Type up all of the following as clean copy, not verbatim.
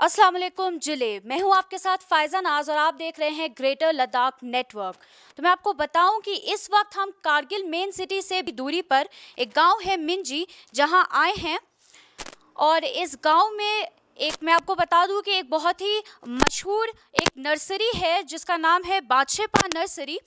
अस्सलाम वालेकुम जिले। मैं हूं आपके साथ फ़ायज़ा नाज और आप देख रहे हैं ग्रेटर लद्दाख नेटवर्क। तो मैं आपको बताऊं कि इस वक्त हम कारगिल मेन सिटी से भी दूरी पर एक गांव है मिंजी, जहां आए हैं। और इस गांव में एक मैं आपको बता दूं कि एक बहुत ही मशहूर एक नर्सरी है जिसका नाम है बादशाह नर्सरी।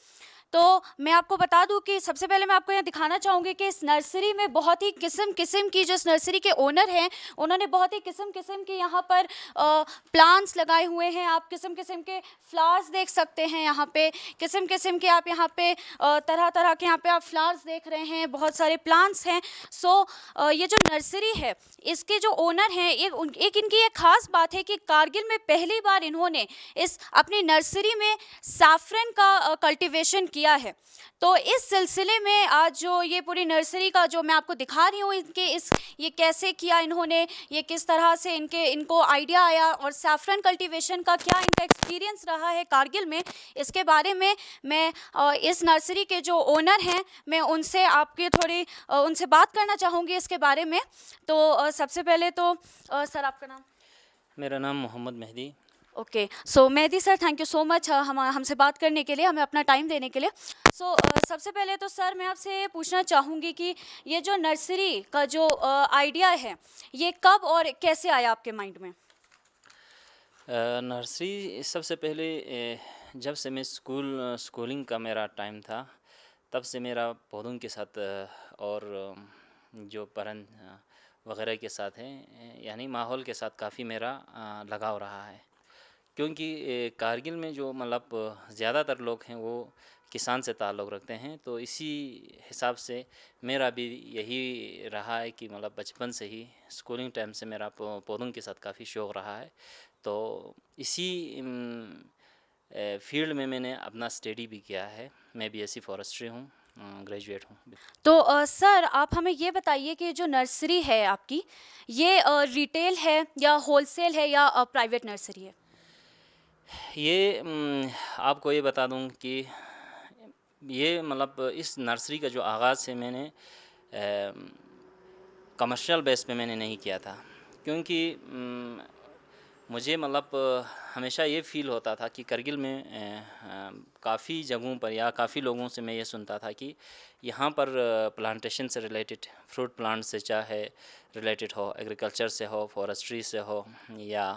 तो मैं आपको बता दूं कि सबसे पहले मैं आपको यहाँ दिखाना चाहूँगी कि इस नर्सरी में बहुत ही किस्म किस्म की, जो इस नर्सरी के ओनर हैं, उन्होंने बहुत ही किस्म किस्म के यहाँ पर प्लांट्स लगाए हुए हैं। आप किस्म किस्म के फ्लावर्स देख सकते हैं यहाँ पे, किस्म किस्म के आप यहाँ पे तरह तरह के यहाँ पे आप फ्लावर्स देख रहे हैं, बहुत सारे प्लांट्स हैं। सो ये जो नर्सरी है, इसके जो ओनर हैं, एक इनकी एक खास बात है कि कारगिल में पहली बार इन्होंने इस अपनी नर्सरी में सैफरन का कल्टीवेशन किया है। तो इस सिलसिले में आज जो ये पूरी नर्सरी का जो मैं आपको दिखा रही हूँ, इनके इस ये कैसे किया इन्होंने, ये किस तरह से इनको आइडिया आया और सैफरन कल्टीवेशन का क्या इनका एक्सपीरियंस रहा है कारगिल में, इसके बारे में मैं इस नर्सरी के जो ओनर हैं, मैं उनसे आपकी थोड़ी उनसे बात करना चाहूँगी इसके बारे में। तो सबसे पहले तो सर, आपका नाम? मेरा नाम Mohammad Mehdi. Okay, so Mehdi sir, thank you so much हमसे बात करने के लिए, हमें अपना टाइम देने के लिए। सो सबसे पहले तो सर मैं आपसे ये पूछना चाहूँगी कि ये जो नर्सरी का जो आइडिया है, ये कब और कैसे आया आपके माइंड में? नर्सरी सबसे पहले जब से मैं स्कूलिंग का मेरा टाइम था, तब से मेरा पौधों के साथ और जो परन वगैरह के साथ है, यानी माहौल के साथ काफ़ी मेरा लगाव रहा है। क्योंकि कारगिल में जो मतलब ज़्यादातर लोग हैं वो किसान से ताल्लुक़ रखते हैं, तो इसी हिसाब से मेरा भी यही रहा है कि मतलब बचपन से ही स्कूलिंग टाइम से मेरा पौधों के साथ काफ़ी शौक़ रहा है। तो इसी फील्ड में मैंने अपना स्टडी भी किया है। मैं बीएससी फॉरेस्ट्री हूँ, ग्रेजुएट हूँ। तो सर आप हमें ये बताइए कि जो नर्सरी है आपकी, ये रिटेल है या होलसेल है या प्राइवेट नर्सरी है? ये आपको ये बता दूं कि ये मतलब इस नर्सरी का जो आगाज़ है मैंने कमर्शियल बेस पे मैंने नहीं किया था। क्योंकि मुझे मतलब हमेशा ये फ़ील होता था कि करगिल में काफ़ी जगहों पर या काफ़ी लोगों से मैं ये सुनता था कि यहाँ पर प्लांटेशन से रिलेटेड, फ्रूट प्लांट से चाहे रिलेटेड हो, एग्रीकल्चर से हो, फॉरेस्ट्री से हो, या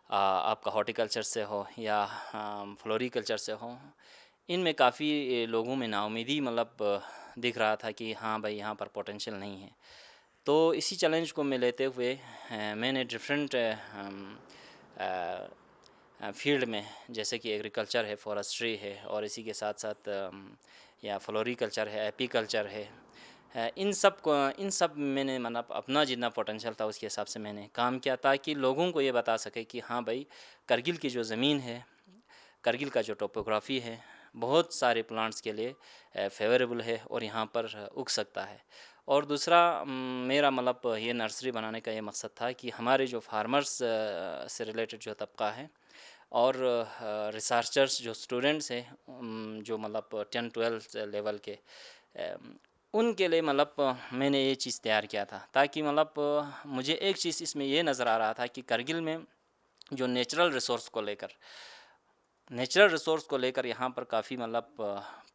आपका हॉर्टिकल्चर से हो, या फ्लोरिकल्चर से हो, इनमें काफ़ी लोगों में नाउमीदी मतलब दिख रहा था कि हाँ भाई, यहाँ पर पोटेंशियल नहीं है। तो इसी चैलेंज को मैं लेते हुए मैंने डिफरेंट फील्ड में, जैसे कि एग्रीकल्चर है, फॉरेस्ट्री है, और इसी के साथ साथ या फ्लोरिकल्चर है, एपीकल्चर है, इन सब मैंने मतलब अपना जितना पोटेंशियल था उसके हिसाब से मैंने काम किया, ताकि लोगों को ये बता सके कि हाँ भाई, करगिल की जो ज़मीन है, करगिल का जो टोपोग्राफ़ी है, बहुत सारे प्लांट्स के लिए फेवरेबल है और यहाँ पर उग सकता है। और दूसरा मेरा मतलब ये नर्सरी बनाने का ये मकसद था कि हमारे जो फार्मर्स से रिलेटेड जो तबका है, और रिसर्चर्स जो स्टूडेंट्स हैं, जो मतलब 10-12 लेवल के, उनके लिए मतलब मैंने ये चीज़ तैयार किया था, ताकि मतलब मुझे एक चीज़ इसमें ये नज़र आ रहा था कि करगिल में जो नेचुरल रिसोर्स को लेकर यहाँ पर काफ़ी मतलब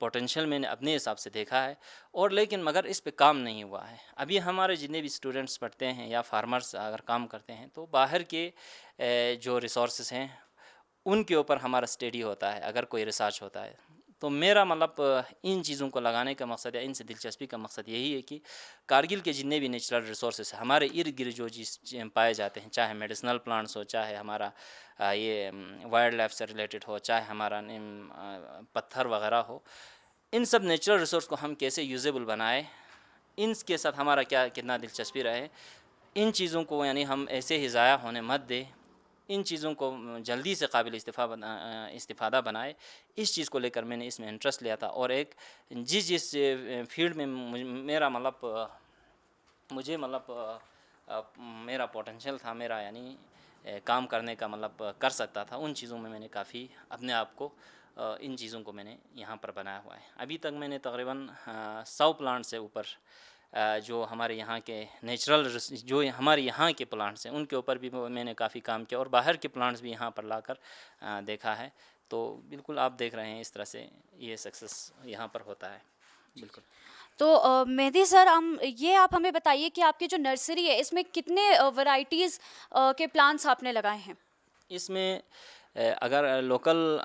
पोटेंशियल मैंने अपने हिसाब से देखा है, और लेकिन मगर इस पे काम नहीं हुआ है। अभी हमारे जितने भी स्टूडेंट्स पढ़ते हैं या फार्मर्स अगर काम करते हैं, तो बाहर के जो रिसोर्सेज हैं उनके ऊपर हमारा स्टडी होता है, अगर कोई रिसर्च होता है। तो मेरा मतलब इन चीज़ों को लगाने का मकसद या इनसे दिलचस्पी का मकसद यही है कि कारगिल के जितने भी नेचुरल रिसोर्सेज हमारे इर्द गिर्द जो चीज़ पाए जाते हैं, चाहे मेडिसिनल प्लांट्स हो, चाहे हमारा ये वाइल्ड लाइफ से रिलेटेड हो, चाहे हमारा पत्थर वगैरह हो, इन सब नेचुरल रिसोर्स को हम कैसे यूजेबल बनाए, इनके साथ हमारा क्या कितना दिलचस्पी रहे, इन चीज़ों को यानी हम ऐसे ही ज़ाया होने मत दें, इन चीज़ों को जल्दी से काबिल इस्तिफ़ादा बनाए, इस चीज़ को लेकर मैंने इसमें इंटरेस्ट लिया था। और एक जिस फील्ड में मेरा मतलब मुझे मतलब मेरा पोटेंशियल था, मेरा यानी काम करने का मतलब कर सकता था, उन चीज़ों में मैंने काफ़ी अपने आप को इन चीज़ों को मैंने यहाँ पर बनाया हुआ है। अभी तक मैंने तकरीबन 100 प्लांट से ऊपर जो हमारे यहाँ के नेचुरल जो हमारे यहाँ के प्लांट्स हैं उनके ऊपर भी मैंने काफ़ी काम किया और बाहर के प्लांट्स भी यहाँ पर लाकर देखा है। तो बिल्कुल आप देख रहे हैं इस तरह से ये सक्सेस यहाँ पर होता है। बिल्कुल। तो मेहदी सर, हम ये आप हमें बताइए कि आपकी जो नर्सरी है इसमें कितने वैरायटीज़ के प्लांट्स आपने लगाए हैं? इसमें अगर लोकल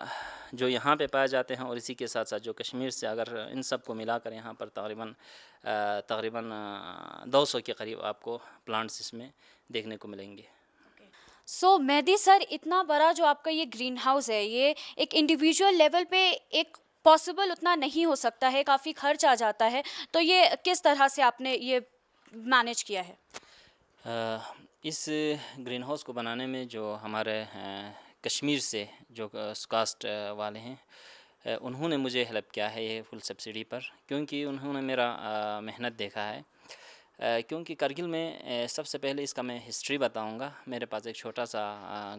जो यहाँ पे पाए जाते हैं और इसी के साथ साथ जो कश्मीर से अगर इन सब को मिलाकर यहाँ पर तकरीबन 200 के करीब आपको प्लांट्स इसमें देखने को मिलेंगे। सो मेहदी सर, इतना बड़ा जो आपका ये ग्रीन हाउस है, ये एक इंडिविजुअल लेवल पे एक पॉसिबल उतना नहीं हो सकता है, काफ़ी खर्च आ जाता है। तो ये किस तरह से आपने ये मैनेज किया है? इस ग्रीन हाउस को बनाने में जो हमारे कश्मीर से जो कास्ट वाले हैं उन्होंने मुझे हेल्प किया है ये फुल सब्सिडी पर, क्योंकि उन्होंने मेरा मेहनत देखा है। क्योंकि करगिल में सबसे पहले इसका मैं हिस्ट्री बताऊंगा। मेरे पास एक छोटा सा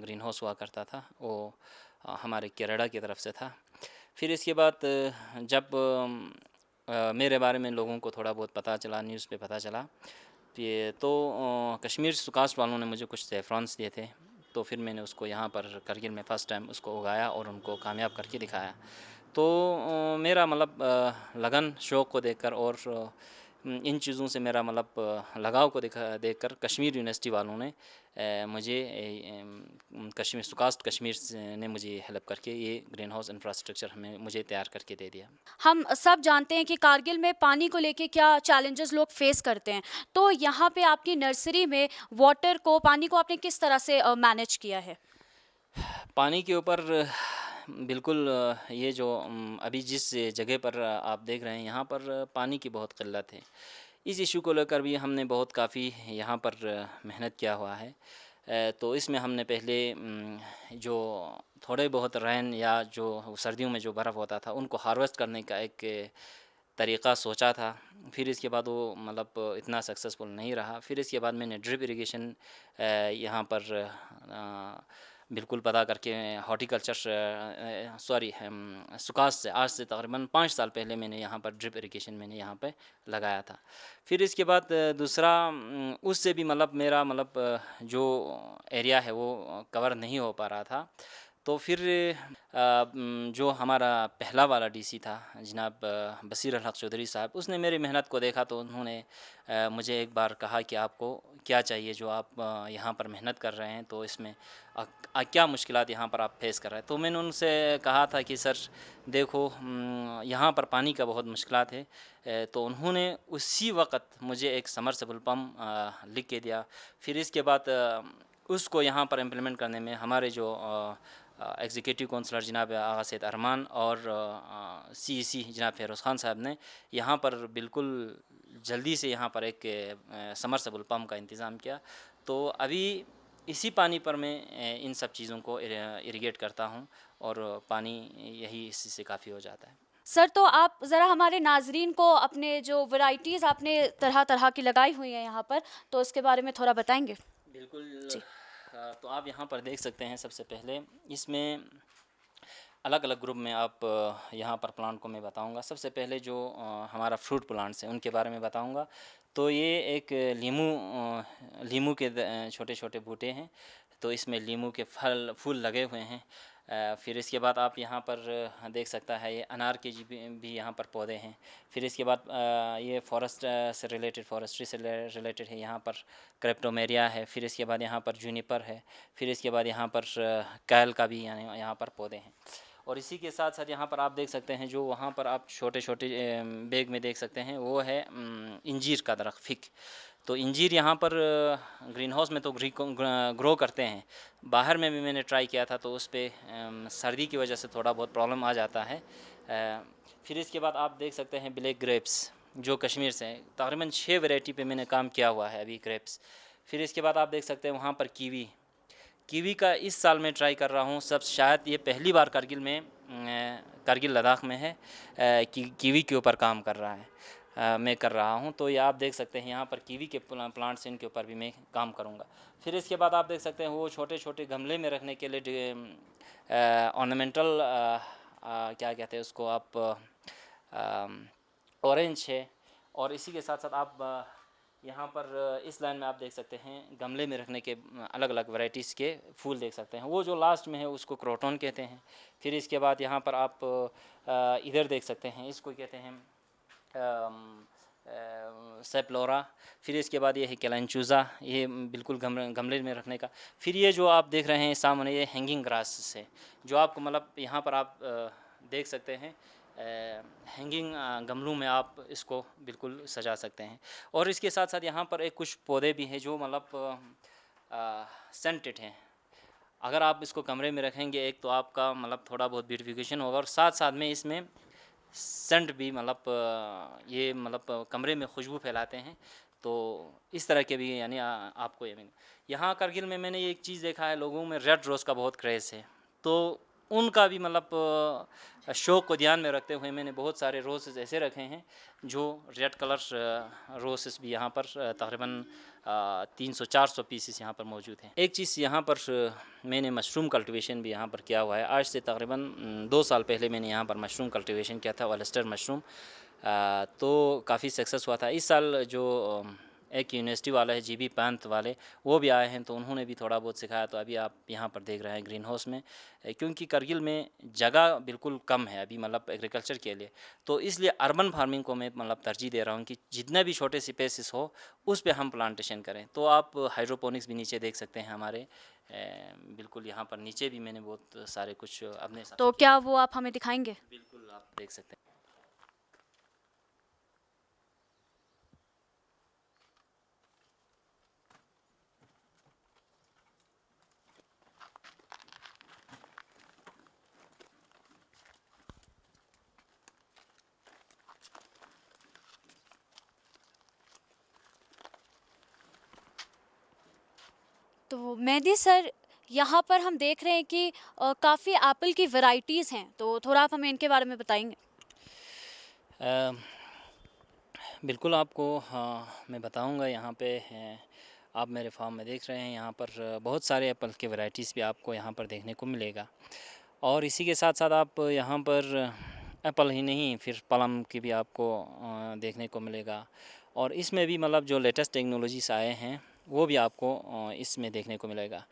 ग्रीन हाउस हुआ करता था, वो हमारे केरला की तरफ से था। फिर इसके बाद जब मेरे बारे में लोगों को थोड़ा बहुत पता चला, न्यूज़ पे पता चला, तो कश्मीर सुकास्ट वालों ने मुझे कुछ सेफ्रॉन्स दिए थे। तो फिर मैंने उसको यहाँ पर करगिल में फ़र्स्ट टाइम उसको उगाया और उनको कामयाब करके दिखाया। तो मेरा मतलब लगन शौक़ को देखकर और इन चीज़ों से मेरा मतलब लगाव को देखकर कश्मीर यूनिवर्सिटी वालों ने मुझे कश्मीर सुकास्ट कश्मीर ने मुझे हेल्प करके ये ग्रीन हाउस इंफ्रास्ट्रक्चर हमें मुझे तैयार करके दे दिया। हम सब जानते हैं कि कारगिल में पानी को लेके क्या चैलेंजेस लोग फेस करते हैं, तो यहाँ पे आपकी नर्सरी में पानी को आपने किस तरह से मैनेज किया है? पानी के ऊपर बिल्कुल ये जो अभी जिस जगह पर आप देख रहे हैं यहाँ पर पानी की बहुत किल्लत है। इस इशू को लेकर भी हमने बहुत काफ़ी यहाँ पर मेहनत किया हुआ है। तो इसमें हमने पहले जो थोड़े बहुत रेन या जो सर्दियों में जो बर्फ़ होता था उनको हार्वेस्ट करने का एक तरीक़ा सोचा था। फिर इसके बाद वो मतलब इतना सक्सेसफुल नहीं रहा। फिर इसके बाद मैंने ड्रिप इरिगेशन यहाँ पर बिल्कुल पता करके हॉर्टिकल्चर सुकास से आज से तकरीबन 5 साल पहले मैंने यहाँ पर ड्रिप इरिगेशन मैंने यहाँ पे लगाया था। फिर इसके बाद दूसरा उससे भी मतलब मेरा मतलब जो एरिया है वो कवर नहीं हो पा रहा था। तो फिर जो हमारा पहला वाला डीसी था जनाब बसीर अल हक चौधरी साहब, उसने मेरी मेहनत को देखा तो उन्होंने मुझे एक बार कहा कि आपको क्या चाहिए जो आप यहाँ पर मेहनत कर रहे हैं, तो इसमें क्या मुश्किलात यहाँ पर आप फेस कर रहे हैं। तो मैंने उनसे कहा था कि सर देखो यहाँ पर पानी का बहुत मुश्किलात है। तो उन्होंने उसी वक़्त मुझे एक समरसेबल पम्प लिख के दिया। फिर इसके बाद उसको यहाँ पर इम्प्लीमेंट करने में हमारे जो एग्जीक्यूटिव काउंसलर जनाब आगा सैयद अरमान और सीईसी जनाब फ़िरोज़ ख़ान साहब ने यहाँ पर बिल्कुल जल्दी से यहाँ पर एक समरसेबल पम्प का इंतज़ाम किया। तो अभी इसी पानी पर मैं इन सब चीज़ों को इरिगेट करता हूँ और पानी यही इससे काफ़ी हो जाता है। सर, तो आप ज़रा हमारे नाजरीन को अपने जो वैरायटीज़ आपने तरह तरह की लगाई हुई हैं यहाँ पर, तो उसके बारे में थोड़ा बताएंगे? बिल्कुल। तो आप यहाँ पर देख सकते हैं, सबसे पहले इसमें अलग अलग ग्रुप में आप यहाँ पर प्लांट को मैं बताऊँगा। सबसे पहले जो हमारा फ्रूट प्लांट्स हैं उनके बारे में बताऊँगा। तो ये एक लीमू के छोटे छोटे बूटे हैं, तो इसमें लीमू के फूल लगे हुए हैं। फिर इसके बाद आप यहाँ पर देख सकता है ये अनार के भी यहाँ पर पौधे हैं। फिर इसके बाद ये फॉरेस्ट्री से रिलेटेड है, यहाँ पर क्रेप्टोमेरिया है। फिर इसके बाद यहाँ पर जूनिपर है। फिर इसके बाद यहाँ पर कैल का भी यानी यहाँ पर पौधे हैं। और इसी के साथ साथ यहाँ पर आप देख सकते हैं जो वहाँ पर आप छोटे छोटे बैग में देख सकते हैं वो है इंजीर का दरख्त फिक। तो इंजीर यहाँ पर ग्रीन हाउस में तो ग्रो करते हैं, बाहर में भी मैंने ट्राई किया था तो उस पर सर्दी की वजह से थोड़ा बहुत प्रॉब्लम आ जाता है। फिर इसके बाद आप देख सकते हैं ब्लैक ग्रेप्स जो कश्मीर से हैं, तकरीबन 6 वैरायटी पे मैंने काम किया हुआ है अभी ग्रेप्स। फिर इसके बाद आप देख सकते हैं वहाँ पर कीवी का इस साल मैं ट्राई कर रहा हूँ। सब शायद ये पहली बार करगिल लद्दाख में है कीवी के ऊपर काम कर रहा है, मैं कर रहा हूँ। तो ये आप देख सकते हैं यहाँ पर कीवी के प्लांट्स इनके ऊपर भी मैं काम करूँगा। फिर इसके बाद आप देख सकते हैं वो छोटे छोटे गमले में रखने के लिए ऑर्नामेंटल क्या कहते हैं उसको आप, ऑरेंज है और इसी के साथ साथ आप यहाँ पर इस लाइन में आप देख सकते हैं गमले में रखने के अलग अलग वैरायटीज़ के फूल देख सकते हैं। वो जो लास्ट में है उसको क्रोटन कहते हैं। फिर इसके बाद यहाँ पर आप इधर देख सकते हैं, इसको कहते हैं सेप्लोरा। फिर इसके बाद ये है कैलेंचुज़ा, ये बिल्कुल गमले में रखने का। फिर ये जो आप देख रहे हैं सामने, ये हैंगिंग ग्रास से जो आपको मतलब यहाँ पर आप देख सकते हैं हैंगिंग गमलों में आप इसको बिल्कुल सजा सकते हैं। और इसके साथ साथ यहाँ पर एक कुछ पौधे भी हैं जो मतलब सेंटेड हैं। अगर आप इसको कमरे में रखेंगे एक तो आपका मतलब थोड़ा बहुत ब्यूटिफिकेशन होगा, और साथ साथ में इसमें सेंट भी मतलब ये मतलब कमरे में खुशबू फैलाते हैं। तो इस तरह के भी यानी आपको ये यहाँ करगिल में मैंने एक चीज़ देखा है, लोगों में रेड रोज़ का बहुत क्रेज़ है। तो उनका भी मतलब शौक़ को ध्यान में रखते हुए मैंने बहुत सारे रोसेस ऐसे रखे हैं जो रेड कलर रोसेस भी यहाँ पर तकरीबन 300-400 पीसेस यहाँ पर मौजूद हैं। एक चीज़ यहाँ पर मैंने मशरूम कल्टीवेशन भी यहाँ पर किया हुआ है। आज से तकरीबन 2 साल पहले मैंने यहाँ पर मशरूम कल्टीवेशन किया था, ऑयस्टर मशरूम। तो काफ़ी सक्सेस हुआ था। इस साल जो एक यूनिवर्सिटी वाला है जीबी पंत वाले, वो भी आए हैं तो उन्होंने भी थोड़ा बहुत सिखाया। तो अभी आप यहाँ पर देख रहे हैं ग्रीन हाउस में, क्योंकि करगिल में जगह बिल्कुल कम है अभी मतलब एग्रीकल्चर के लिए, तो इसलिए अर्बन फार्मिंग को मैं मतलब तरजीह दे रहा हूँ कि जितने भी छोटे स्पेसेस हो उस पे हम प्लांटेशन करें। तो आप हाइड्रोपोनिक्स भी नीचे देख सकते हैं हमारे, बिल्कुल यहाँ पर नीचे भी मैंने बहुत सारे कुछ अपने तो क्या वो आप हमें दिखाएंगे? बिल्कुल आप देख सकते हैं। तो मेहदी सर, यहाँ पर हम देख रहे हैं कि काफ़ी एप्पल की वैरायटीज़ हैं, तो थोड़ा आप हमें इनके बारे में बताएंगे? बिल्कुल आपको हाँ मैं बताऊंगा। यहाँ पे आप मेरे फार्म में देख रहे हैं, यहाँ पर बहुत सारे एप्पल के वैरायटीज़ भी आपको यहाँ पर देखने को मिलेगा। और इसी के साथ साथ आप यहाँ पर एप्पल ही नहीं, फिर प्लम की भी आपको देखने को मिलेगा। और इसमें भी मतलब जो लेटेस्ट टेक्नोलॉजीज आए हैं वो भी आपको इसमें देखने को मिलेगा।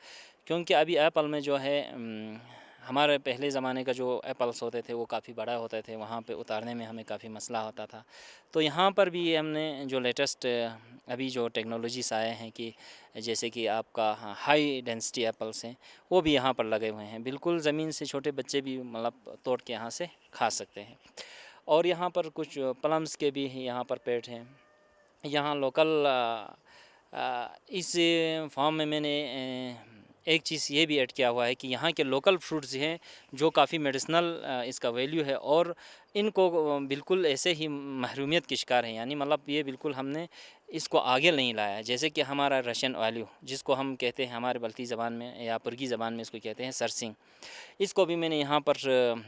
क्योंकि अभी एप्पल में जो है हमारे पहले ज़माने का जो एप्पल्स होते थे वो काफ़ी बड़ा होते थे, वहाँ पे उतारने में हमें काफ़ी मसला होता था। तो यहाँ पर भी हमने जो लेटेस्ट अभी जो टेक्नोलॉजीज़ आए हैं कि जैसे कि आपका हाई डेंसिटी एप्पल्स हैं वो भी यहाँ पर लगे हुए हैं। बिल्कुल ज़मीन से छोटे बच्चे भी मतलब तोड़ के यहाँ से खा सकते हैं। और यहाँ पर कुछ प्लम्स के भी यहाँ पर पेड़ हैं। यहाँ लोकल इस फार्म में मैंने एक चीज़ ये भी ऐड किया हुआ है कि यहाँ के लोकल फ्रूट्स हैं जो काफ़ी मेडिसिनल इसका वैल्यू है, और इनको बिल्कुल ऐसे ही महरूमियत के शिकार हैं। यानी मतलब ये बिल्कुल हमने इसको आगे नहीं लाया। जैसे कि हमारा रशियन ऑलिव जिसको हम कहते हैं हमारे बल्ती ज़बान में या पुर्गी ज़बान में इसको कहते हैं सरसिंग, इसको भी मैंने यहाँ पर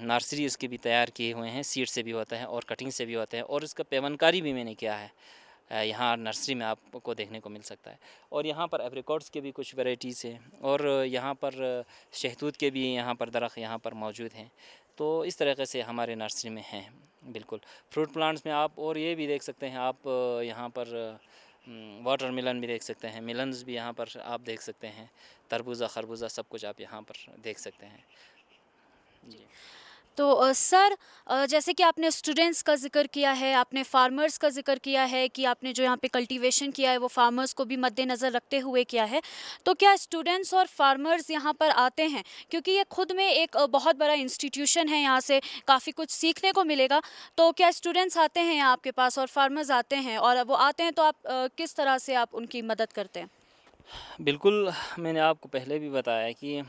नर्सरी इसकी भी तैयार किए हुए हैं। सीड से भी होता है और कटिंग से भी होता है, और इसका पेवनकारी भी मैंने किया है। यहाँ नर्सरी में आपको देखने को मिल सकता है। और यहाँ पर एप्रिकॉट्स के भी कुछ वैरायटीज़ हैं, और यहाँ पर शहतूत के भी यहाँ पर दरख्त यहाँ पर मौजूद हैं। तो इस तरीके से हमारे नर्सरी में हैं बिल्कुल फ्रूट प्लांट्स में आप। और ये भी देख सकते हैं आप यहाँ पर वाटर मिलन भी देख सकते हैं, मिलन्स भी यहाँ पर आप देख सकते हैं, तरबूजा खरबूजा सब कुछ आप यहाँ पर देख सकते हैं जी। तो सर, जैसे कि आपने स्टूडेंट्स का ज़िक्र किया है, आपने फार्मर्स का ज़िक्र किया है कि आपने जो यहाँ पे कल्टीवेशन किया है वो फार्मर्स को भी मद्देनज़र रखते हुए किया है। तो क्या स्टूडेंट्स और फार्मर्स यहाँ पर आते हैं? क्योंकि ये खुद में एक बहुत बड़ा इंस्टीट्यूशन है, यहाँ से काफ़ी कुछ सीखने को मिलेगा। तो क्या स्टूडेंट्स आते हैं यहाँ आपके पास और फार्मर्स आते हैं, और वो आते हैं तो आप किस तरह से आप उनकी मदद करते हैं? बिल्कुल, मैंने आपको पहले भी बताया कि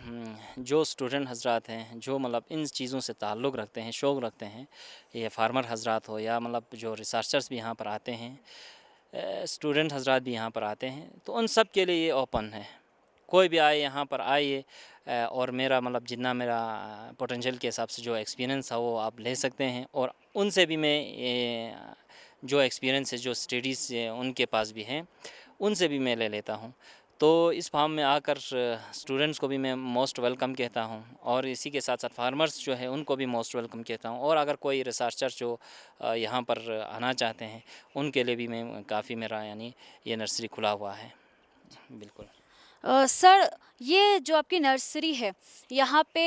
जो स्टूडेंट हज़रात हैं जो मतलब इन चीज़ों से ताल्लुक़ रखते हैं, शौक़ रखते हैं, ये फार्मर हज़रात हो या मतलब जो रिसर्चर्स भी यहाँ पर आते हैं, स्टूडेंट हज़रात भी यहाँ पर आते हैं, तो उन सब के लिए ये ओपन है। कोई भी आए यहाँ पर आइए, और मेरा मतलब जितना मेरा पोटेंशियल के हिसाब से जो एक्सपीरियंस है वो आप ले सकते हैं। और उनसे भी मैं जो एक्सपीरियंस है, जो स्टडीज़ उनके पास भी हैं, उनसे भी मैं ले लेता हूँ। तो इस फार्म में आकर स्टूडेंट्स को भी मैं मोस्ट वेलकम कहता हूँ, और इसी के साथ साथ फार्मर्स जो है उनको भी मोस्ट वेलकम कहता हूँ। और अगर कोई रिसर्चर जो यहाँ पर आना चाहते हैं उनके लिए भी मैं काफ़ी मेरा यानी ये नर्सरी खुला हुआ है। बिल्कुल। सर, ये जो आपकी नर्सरी है यहाँ पे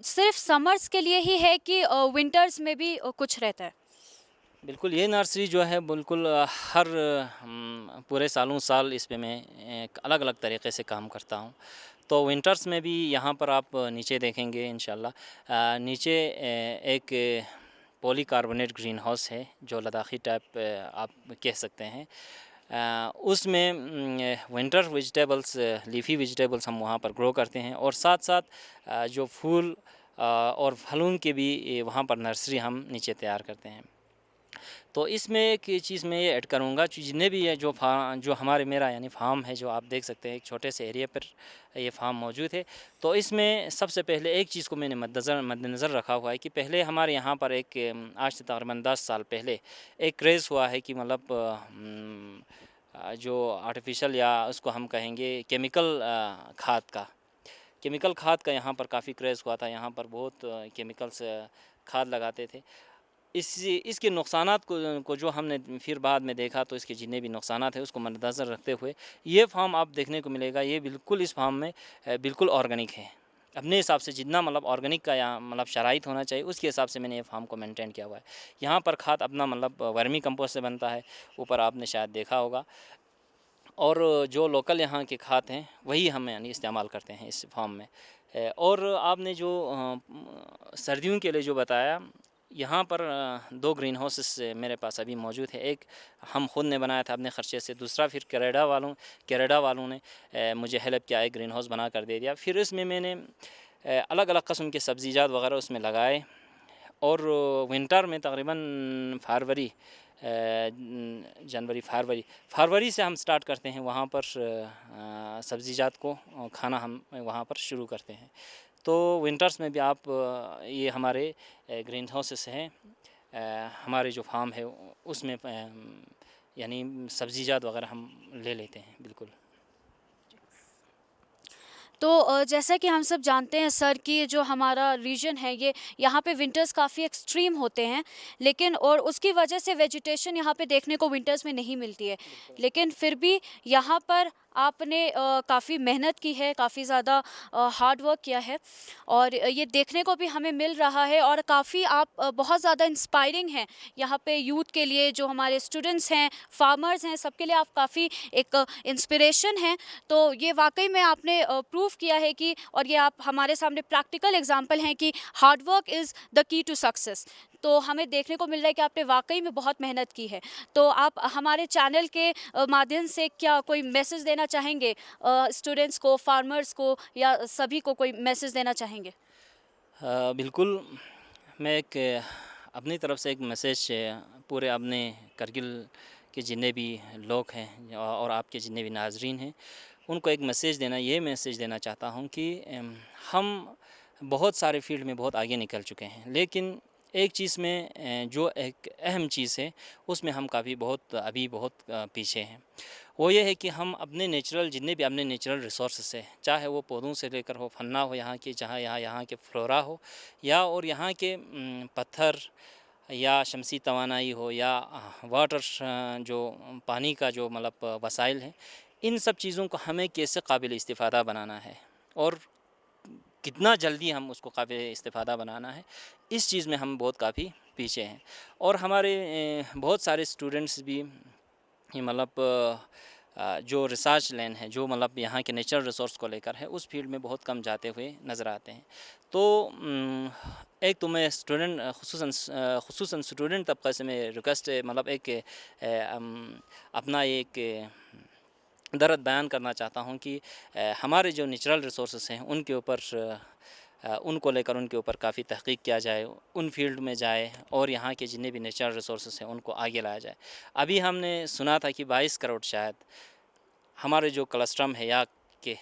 सिर्फ समर्स के लिए ही है कि विंटर्स में भी कुछ रहता है? बिल्कुल, ये नर्सरी जो है बिल्कुल हर पूरे सालों साल इस पे मैं एक अलग-अलग तरीक़े से काम करता हूँ। तो विंटर्स में भी यहाँ पर आप नीचे देखेंगे इंशाल्लाह, नीचे एक पॉलीकार्बोनेट ग्रीन हाउस है जो लद्दाखी टाइप आप कह सकते हैं। उसमें विंटर वेजिटेबल्स, लीफ़ी वेजिटेबल्स हम वहाँ पर ग्रो करते हैं, और साथ-साथ जो फूल और फलों के भी वहाँ पर नर्सरी हम नीचे तैयार करते हैं। तो इसमें एक चीज़ मैं ये ऐड करूँगा, जितने भी ये जो हमारे मेरा यानी फार्म है, जो आप देख सकते हैं एक छोटे से एरिया पर ये फार्म मौजूद है। तो इसमें सबसे पहले एक चीज़ को मैंने मद्देनज़र रखा हुआ है कि पहले हमारे यहाँ पर एक आज से तकरीबन 10 साल पहले एक क्रेज़ हुआ है कि मतलब जो आर्टिफिशियल या उसको हम कहेंगे केमिकल खाद का यहाँ पर काफ़ी क्रेज़ हुआ था। यहाँ पर बहुत केमिकल्स खाद लगाते थे। इसके नुकसानात को जो हमने फिर बाद में देखा, तो इसके जितने भी नुकसानात हैं उसको मद्देनज़र रखते हुए ये फार्म आप देखने को मिलेगा, ये बिल्कुल इस फार्म में बिल्कुल ऑर्गेनिक है। अपने हिसाब से जितना मतलब ऑर्गेनिक का यहाँ मतलब शराइत होना चाहिए उसके हिसाब से मैंने ये फार्म को मेंटेन किया हुआ है। यहाँ पर खाद अपना मतलब वर्मी कंपोस्ट से बनता है, ऊपर आपने शायद देखा होगा, और जो लोकल यहाँ के खाद हैं वही हम यानी इस्तेमाल करते हैं इस फार्म में। और आपने जो सर्दियों के लिए जो बताया, यहाँ पर 2 ग्रीन हाउसेस मेरे पास अभी मौजूद है। एक हम खुद ने बनाया था अपने ख़र्चे से, दूसरा फिर कनाडा वालों ने मुझे हेल्प किया, एक ग्रीन हाउस बना कर दे दिया। फिर इसमें मैंने अलग-अलग किस्म के सब्ज़ीजात वगैरह उसमें लगाए, और विंटर में तकरीबन फरवरी से हम स्टार्ट करते हैं वहाँ पर सब्ज़ीजात को खाना हम वहाँ पर शुरू करते हैं। तो विंटर्स में भी आप ये हमारे ग्रीन हाउसेस हैं, हमारे जो फार्म है उसमें यानी सब्ज़ीजात वगैरह हम ले लेते हैं। बिल्कुल। तो जैसा कि हम सब जानते हैं सर कि जो हमारा रीजन है ये यहाँ पे विंटर्स काफ़ी एक्सट्रीम होते हैं, लेकिन और उसकी वजह से वेजिटेशन यहाँ पे देखने को विंटर्स में नहीं मिलती है। लेकिन फिर भी यहाँ पर आपने काफ़ी मेहनत की है, काफ़ी ज़्यादा हार्ड वर्क किया है, और ये देखने को भी हमें मिल रहा है, और काफ़ी आप बहुत ज़्यादा इंस्पायरिंग हैं यहाँ पे यूथ के लिए, जो हमारे स्टूडेंट्स हैं, फार्मर्स हैं, सबके लिए आप काफ़ी एक इंस्पिरेशन हैं। तो ये वाकई में आपने प्रूव किया है कि, और ये आप हमारे सामने प्रैक्टिकल एग्जांपल हैं कि hard work is the key to success. तो हमें देखने को मिल रहा है कि आपने वाकई में बहुत मेहनत की है। तो आप हमारे चैनल के माध्यम से क्या कोई मैसेज देना चाहेंगे स्टूडेंट्स को, फार्मर्स को, या सभी को कोई मैसेज देना चाहेंगे? बिल्कुल, मैं एक अपनी तरफ से एक मैसेज पूरे अपने करगिल के जितने भी लोग हैं और आपके जितने भी नाजरीन हैं उनको एक मैसेज देना चाहता हूँ कि हम बहुत सारे फील्ड में बहुत आगे निकल चुके हैं, लेकिन एक चीज़ में जो एक अहम चीज़ है उसमें हम अभी बहुत पीछे हैं। वो ये है कि हम अपने जितने भी अपने नेचुरल रिसोर्सेस है, चाहे वो पौधों से लेकर हो, फन्ना हो यहाँ के, जहाँ यहाँ के फ्लोरा हो, या और यहाँ के पत्थर या शमसी तवानाई हो, या वाटर जो पानी का जो मतलब वसाइल है, इन सब चीज़ों को हमें कैसे काबिल इस्तिफ़ादा बनाना है और कितना जल्दी हम उसको काबिल इस्तिफ़ादा बनाना है, इस चीज़ में हम बहुत काफ़ी पीछे हैं। और हमारे बहुत सारे स्टूडेंट्स भी मतलब जो रिसर्च लाइन है, जो मतलब यहाँ के नेचुरल रिसोर्स को लेकर है, उस फील्ड में बहुत कम जाते हुए नज़र आते हैं। तो एक तो मैं खुसूसन स्टूडेंट तबक़े से मैं रिक्वेस्ट मतलब अपना एक दर्द बयान करना चाहता हूँ कि हमारे जो नेचुरल रिसोर्सेस हैं उनको लेकर उनके ऊपर काफ़ी तहक़ीक़ किया जाए, उन फील्ड में जाए और यहाँ के जितने भी नेचुरल रिसोर्सेस हैं उनको आगे लाया जाए। अभी हमने सुना था कि 22 करोड़ शायद हमारे जो क्लस्ट्रम है या के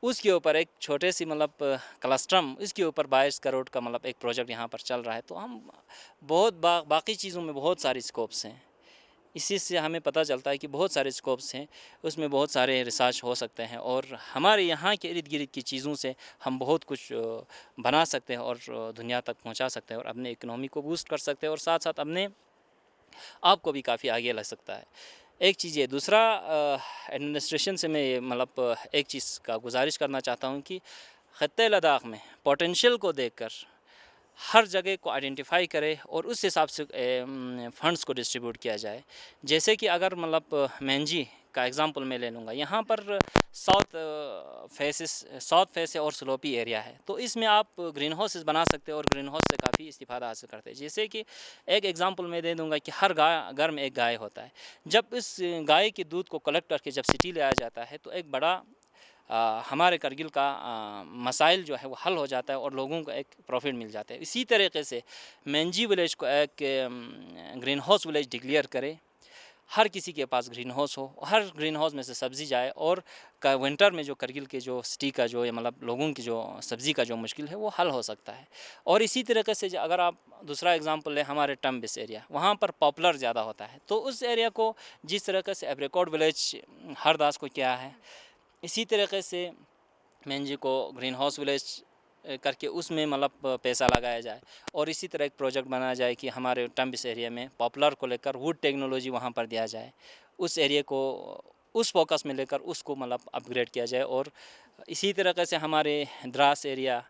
उसके ऊपर एक छोटे सी मतलब क्लस्ट्रम, इसके ऊपर 22 करोड़ का मतलब एक प्रोजेक्ट यहाँ पर चल रहा है। तो हम बहुत बाकी चीज़ों में बहुत सारी स्कोप्स हैं, इसी से हमें पता चलता है कि बहुत सारे स्कोप्स हैं, उसमें बहुत सारे रिसर्च हो सकते हैं और हमारे यहाँ के इर्द गिर्द की चीज़ों से हम बहुत कुछ बना सकते हैं और दुनिया तक पहुँचा सकते हैं और अपने इकनॉमी को बूस्ट कर सकते हैं और साथ साथ अपने आप को भी काफ़ी आगे लग सकता है। एक चीज़ ये, दूसरा एडमिनिस्ट्रेशन से मैं ये मतलब एक चीज़ का गुजारिश करना चाहता हूँ कि ख़त्ते लद्दाख में पोटेंशियल को देखकर हर जगह को आइडेंटिफाई करे और उस हिसाब से फंड्स को डिस्ट्रीब्यूट किया जाए। जैसे कि अगर मतलब मेंजी का एग्ज़ाम्पल मैं ले लूँगा, यहाँ पर साउथ फेस और स्लोपी एरिया है, तो इसमें आप ग्रीन हाउसेस बना सकते हो और ग्रीन हाउस से काफ़ी इस्तिफ़ादा हासिल करते हैं। जैसे कि एक एग्ज़ाम्पल मैं दे दूँगा कि हर घर में एक गाय होता है। जब इस गाय के दूध को कलेक्ट करके जब सिटी ले आया जाता है तो एक बड़ा हमारे करगिल का मसाइल जो है वो हल हो जाता है और लोगों को एक प्रॉफिट मिल जाता है। इसी तरीके से मेंजी विलेज को एक ग्रीन हाउस विलेज डिक्लेयर करे, हर किसी के पास ग्रीन हाउस हो, हर ग्रीन हाउस में से सब्ज़ी जाए और का विंटर में जो करगिल के जो सिटी का जो मतलब लोगों की जो सब्ज़ी का जो मुश्किल है वो हल हो सकता है। और इसी तरीके से अगर आप दूसरा एग्जांपल है हमारे टम्बिस एरिया, वहाँ पर पॉपुलर ज़्यादा होता है, तो उस एरिया को जिस तरीके से एब्रिकॉट विलेज हरदास को किया है, इसी तरीके से मेंजी को ग्रीन हाउस विलेज करके उसमें मतलब पैसा लगाया जाए और इसी तरह एक प्रोजेक्ट बनाया जाए कि हमारे टम्बिस एरिया में पॉपुलर को लेकर वुड टेक्नोलॉजी वहाँ पर दिया जाए, उस एरिया को उस फोकस में लेकर उसको मतलब अपग्रेड किया जाए। और इसी तरीके से हमारे द्रास एरिया,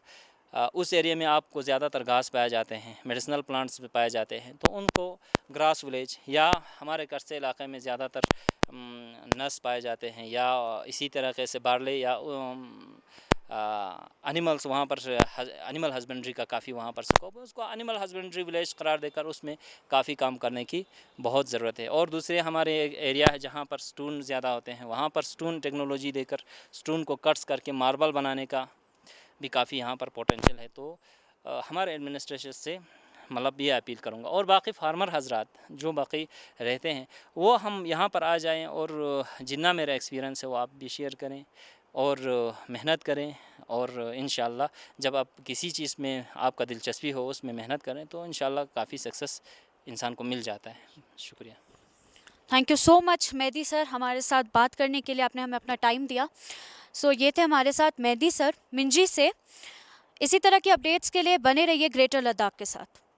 उस एरिया में आपको ज़्यादातर घास पाए जाते हैं, मेडिसिनल प्लांट्स पाए जाते हैं, तो उनको ग्रास विलेज या हमारे कस्बे इलाके में ज़्यादातर नस पाए जाते हैं या इसी तरीके से बार्ले या एनिमल्स, वहाँ पर एनिमल हस्बेंड्री का काफ़ी वहाँ पर स्कोप है, उसको एनिमल हस्बेंड्री विलेज करार देकर उसमें काफ़ी काम करने की बहुत ज़रूरत है। और दूसरे हमारे एरिया है जहाँ पर स्टोन ज़्यादा होते हैं, वहाँ पर स्टोन टेक्नोलॉजी देकर स्टोन को कट्स करके मार्बल बनाने का भी काफ़ी यहाँ पर पोटेंशियल है। तो हमारे एडमिनिस्ट्रेशन से मतलब ये अपील करूँगा और बाकी फार्मर हजरात जो बाकी रहते हैं वो हम यहाँ पर आ जाएं और जितना मेरा एक्सपीरियंस है वो आप भी शेयर करें और मेहनत करें और इंशाल्लाह जब आप किसी चीज़ में आपका दिलचस्पी हो उसमें मेहनत करें तो इंशाल्लाह काफ़ी सक्सेस इंसान को मिल जाता है। शुक्रिया। Thank you so much Mehdi sir, हमारे साथ बात करने के लिए आपने हमें अपना टाइम दिया। सो ये थे हमारे साथ मेहदी सर मिंजी से। इसी तरह की अपडेट्स के लिए बने रहिए ग्रेटर लद्दाख के साथ।